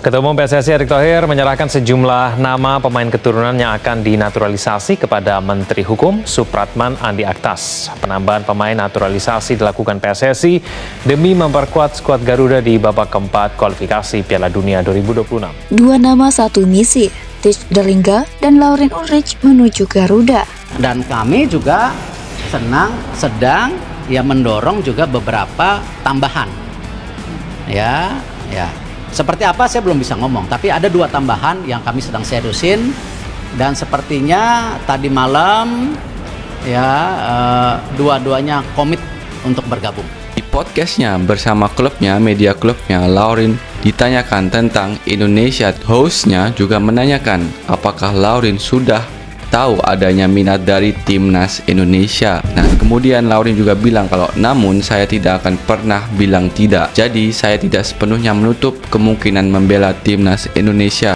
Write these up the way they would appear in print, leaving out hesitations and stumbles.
Ketua Umum PSSI Erick Thohir menyerahkan sejumlah nama pemain keturunan yang akan dinaturalisasi kepada Menteri Hukum Supratman Andi Aktas. Penambahan pemain naturalisasi dilakukan PSSI demi memperkuat skuad Garuda di babak keempat kualifikasi Piala Dunia 2026. Dua nama satu misi, Tich Dalingga dan Lauren Ulrich menuju Garuda. Dan kami juga sedang mendorong juga beberapa tambahan. Ya. Seperti apa saya belum bisa ngomong, tapi ada 2 tambahan yang kami sedang seriusin dan sepertinya tadi malam dua-duanya komit untuk bergabung. Di podcastnya bersama klubnya, media klubnya, Lauren ditanyakan tentang Indonesia. Hostnya juga menanyakan apakah Lauren sudah tahu adanya minat dari timnas Indonesia. Nah, kemudian Lauren juga bilang kalau namun saya tidak akan pernah bilang tidak. Jadi saya tidak sepenuhnya menutup kemungkinan membela timnas Indonesia.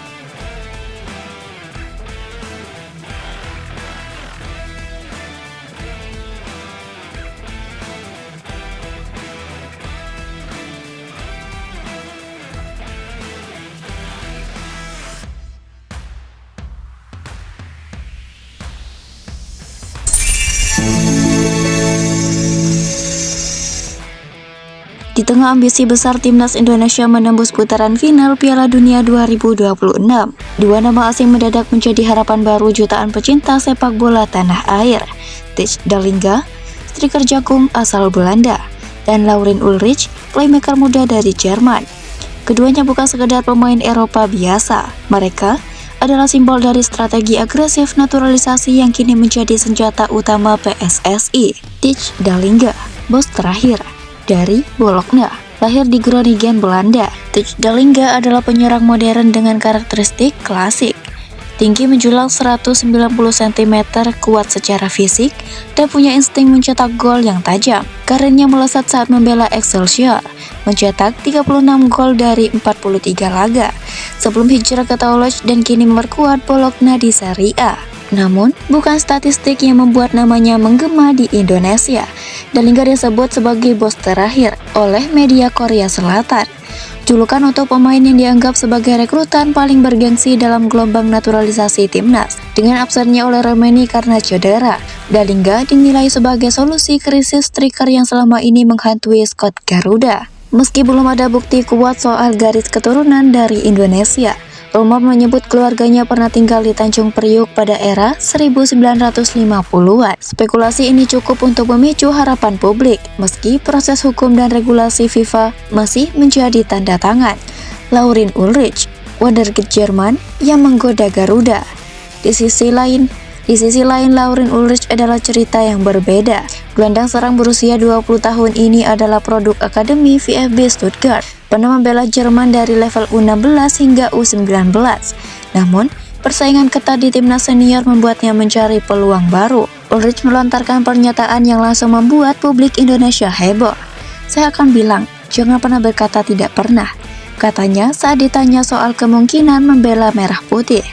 Di tengah ambisi besar timnas Indonesia menembus putaran final Piala Dunia 2026, dua nama asing mendadak menjadi harapan baru jutaan pecinta sepak bola tanah air. Tich Dalingga, striker jagung asal Belanda, dan Lauren Ulrich, playmaker muda dari Jerman. Keduanya bukan sekedar pemain Eropa biasa, mereka adalah simbol dari strategi agresif naturalisasi yang kini menjadi senjata utama PSSI. Tich Dalingga, bos terakhir dari Bologna, lahir di Groningen, Belanda. Tich Dalingga adalah penyerang modern dengan karakteristik klasik. Tinggi menjulang 190 cm, kuat secara fisik, dan punya insting mencetak gol yang tajam. Karirnya melesat saat membela Excelsior, mencetak 36 gol dari 43 laga, sebelum hijrah ke Toulouse dan kini memperkuat Bologna di Serie A. Namun, bukan statistik yang membuat namanya menggema di Indonesia. Dalingga disebut sebagai bos terakhir oleh media Korea Selatan. Julukan untuk pemain yang dianggap sebagai rekrutan paling bergengsi dalam gelombang naturalisasi timnas. Dengan absennya oleh Romeni karena cedera, Dalingga dinilai sebagai solusi krisis striker yang selama ini menghantui skuad Garuda. Meski belum ada bukti kuat soal garis keturunan dari Indonesia, rumor menyebut keluarganya pernah tinggal di Tanjung Priuk pada era 1950-an. Spekulasi ini cukup untuk memicu harapan publik, meski proses hukum dan regulasi FIFA masih menjadi tanda tangan. Lauren Ulrich, wonderkid Jerman yang menggoda Garuda. Di sisi lain, Lauren Ulrich adalah cerita yang berbeda. Gelandang serang berusia 20 tahun ini adalah produk Akademi VfB Stuttgart. Pernah membela Jerman dari level U16 hingga U19. Namun, persaingan ketat di timnas senior membuatnya mencari peluang baru. Ulrich melontarkan pernyataan yang langsung membuat publik Indonesia heboh. Saya akan bilang, jangan pernah berkata tidak pernah, katanya saat ditanya soal kemungkinan membela merah putih.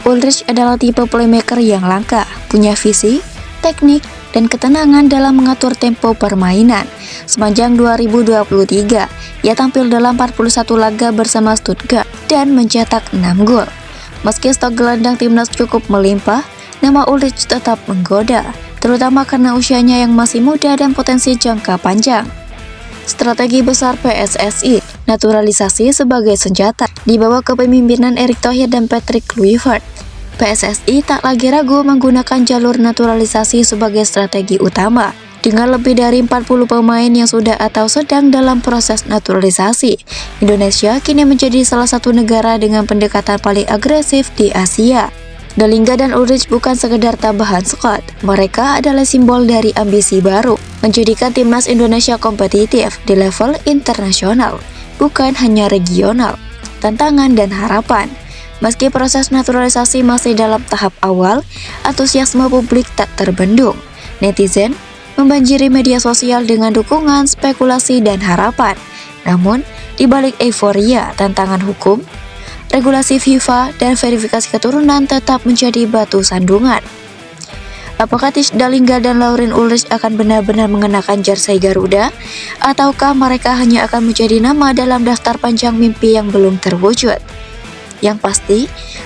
Ulrich adalah tipe playmaker yang langka, punya visi, teknik, dan ketenangan dalam mengatur tempo permainan. Sepanjang 2023, ia tampil dalam 41 laga bersama Stuttgart dan mencetak 6 gol. Meski stok gelandang timnas cukup melimpah, nama Ulrich tetap menggoda, terutama karena usianya yang masih muda dan potensi jangka panjang. Strategi besar PSSI, naturalisasi sebagai senjata, di bawah kepemimpinan Erick Thohir dan Patrick Kluivert. PSSI tak lagi ragu menggunakan jalur naturalisasi sebagai strategi utama. Dengan lebih dari 40 pemain yang sudah atau sedang dalam proses naturalisasi, Indonesia kini menjadi salah satu negara dengan pendekatan paling agresif di Asia. Dalingga dan Ulrich bukan sekedar tambahan skuad, mereka adalah simbol dari ambisi baru, menjadikan timnas Indonesia kompetitif di level internasional, bukan hanya regional. Tantangan dan harapan. Meski proses naturalisasi masih dalam tahap awal, antusiasme publik tak terbendung. Netizen membanjiri media sosial dengan dukungan, spekulasi, dan harapan. Namun, di balik euforia, tantangan hukum, regulasi FIFA, dan verifikasi keturunan tetap menjadi batu sandungan. Apakah Tich Dalingga dan Lauren Ulrich akan benar-benar mengenakan jersey Garuda? Ataukah mereka hanya akan menjadi nama dalam daftar panjang mimpi yang belum terwujud? Yang pasti,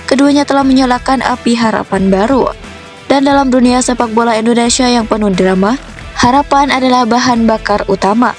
keduanya telah menyalakan api harapan baru. Dan dalam dunia sepak bola Indonesia yang penuh drama, harapan adalah bahan bakar utama.